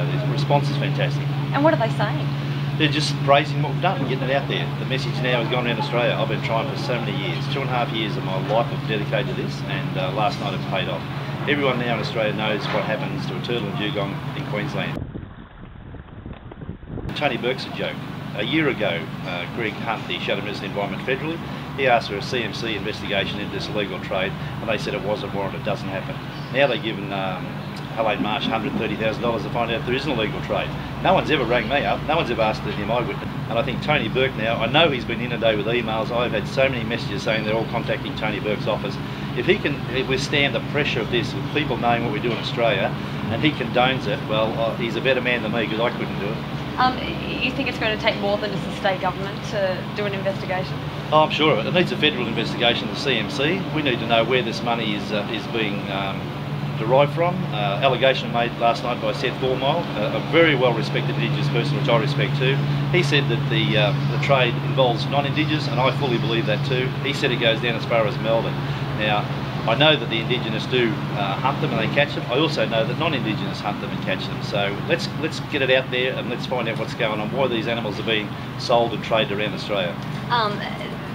the response is fantastic. And what are they saying? They're just praising what we've done and getting it out there. The message now has gone around Australia. I've been trying for so many years. 2.5 years of my life I've dedicated to this, and last night it paid off. Everyone now in Australia knows what happens to a turtle and dugong in Queensland. Tony Burke's a joke. A year ago, Greg Hunt, the Shadow Minister of the Environment federally, he asked for a CMC investigation into this illegal trade, and they said it wasn't warranted, it doesn't happen. Now they've given Helene Marsh $130,000 to find out there is an illegal trade. No one's ever rang me up, no one's ever asked him I witness. And I think Tony Burke now, I know he's been inundated with emails. I've had so many messages saying they're all contacting Tony Burke's office. If he can withstand the pressure of this, with people knowing what we do in Australia, and he condones it, well, he's a better man than me, because I couldn't do it. You think it's going to take more than just the state government to do an investigation? Oh, I'm sure of it. It needs a federal investigation, the CMC. We need to know where this money is being derived from. Allegation made last night by Seth Thormile, a very well-respected Indigenous person, which I respect too. He said that the trade involves non-Indigenous, and I fully believe that too. He said it goes down as far as Melbourne. Now, I know that the Indigenous do hunt them and they catch them. I also know that non-Indigenous hunt them and catch them. So let's get it out there and let's find out what's going on, why these animals are being sold and traded around Australia.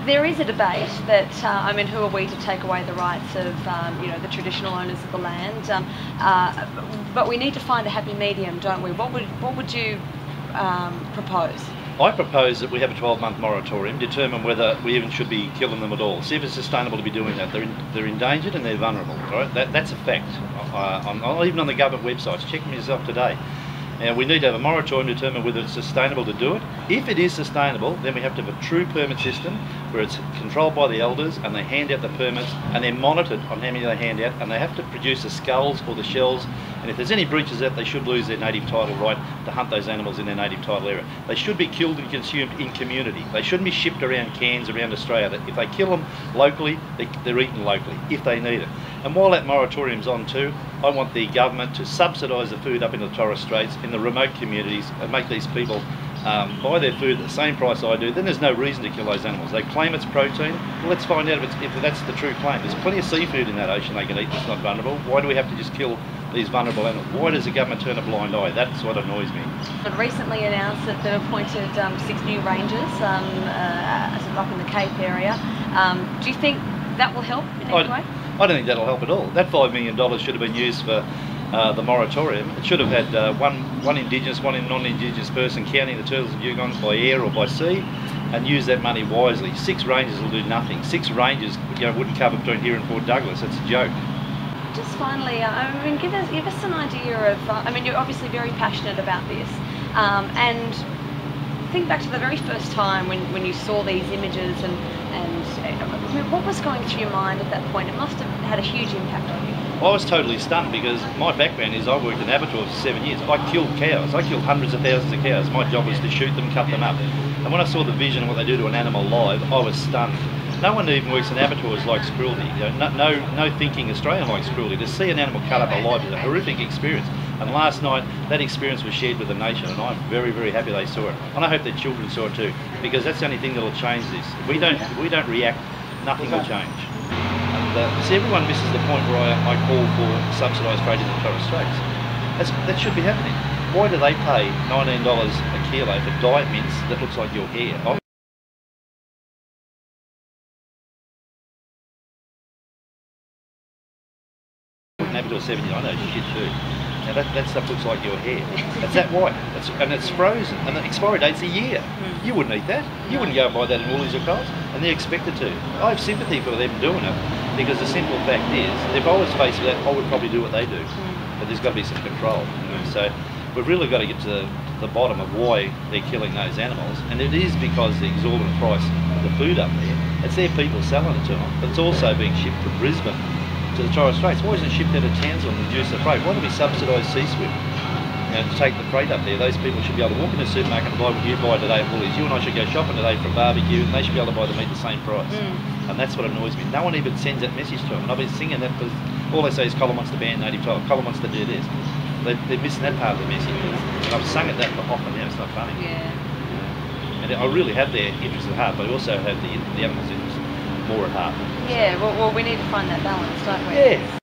There is a debate that, I mean, who are we to take away the rights of, the traditional owners of the land? But we need to find a happy medium, don't we? What would you propose? I propose that we have a 12-month moratorium, determine whether we even should be killing them at all. See if it's sustainable to be doing that. They're endangered and they're vulnerable, right? That's a fact. Even on the government websites, check them yourself today. Now, we need to have a moratorium to determine whether it's sustainable to do it. If it is sustainable, then we have to have a true permit system where it's controlled by the elders and they hand out the permits and they're monitored on how many they hand out, and they have to produce the skulls or the shells, and if there's any breaches of that, they should lose their native title right to hunt those animals in their native title area. They should be killed and consumed in community. They shouldn't be shipped around cans around Australia. If they kill them locally, they're eaten locally, if they need it. And while that moratorium's on too, I want the government to subsidise the food up in the Torres Straits, in the remote communities, and make these people buy their food at the same price I do. Then there's no reason to kill those animals. They claim it's protein. Well, let's find out if that's the true claim. There's plenty of seafood in that ocean they can eat that's not vulnerable. Why do we have to just kill these vulnerable animals? Why does the government turn a blind eye? That's what annoys me. It recently announced that they've appointed 6 new rangers up in the Cape area. Do you think that will help in any way? I don't think that'll help at all. That $5 million should have been used for the moratorium. It should have had one Indigenous, one non-Indigenous person counting the turtles and dugongs by air or by sea, and use that money wisely. 6 rangers will do nothing. 6 rangers wouldn't cover between here and Port Douglas. It's a joke. Just finally, I mean, give us an idea of, I mean, you're obviously very passionate about this, and think back to the very first time when you saw these images and what was going through your mind at that point? It must have had a huge impact on you. I was totally stunned, because my background is I worked in abattoirs for 7 years. I killed cows. I killed hundreds of thousands of cows. My job was to shoot them, cut them up. And when I saw the vision of what they do to an animal live, I was stunned. No one even works in abattoirs likes cruelty. No thinking Australian likes cruelty. To see an animal cut up alive is a horrific experience. And last night, that experience was shared with the nation, and I'm very, very happy they saw it. And I hope their children saw it too, because that's the only thing that will change this. If we don't react, nothing will change. And see, everyone misses the point where I call for subsidised trade in the Torres Straits. That should be happening. Why do they pay $19 a kilo for diet mince that looks like your hair? Abattoir 70, I know shit too. Now that stuff looks like your hair. It's that white, and it's frozen, and the expiry date's a year. You wouldn't eat that. You wouldn't go and buy that in Woolies or Coles, and they're expected to. I have sympathy for them doing it, because the simple fact is, if I was faced with that, I would probably do what they do. But there's got to be some control. So we've really got to get to the bottom of why they're killing those animals, and it is because the exorbitant price of the food up there. It's their people selling it to them, but it's also being shipped from Brisbane to the Torres Straits. Why isn't it shipped out of Townsville and reduce the freight? Why do we subsidise C-Swift to take the freight up there? Those people should be able to walk in the supermarket and buy what you buy today at Woolies. You and I should go shopping today for a barbecue, and they should be able to buy the meat the same price. And that's what annoys me. No one even sends that message to them. And I've been singing that, because all they say is Colin wants to ban native title, Colin wants to do this. They're missing that part of the message. And I've sung it that for often now, it's not funny. And I really have their interests at heart, but I also have the animals' interests more at heart. Yeah, well, we need to find that balance, don't we? Yeah.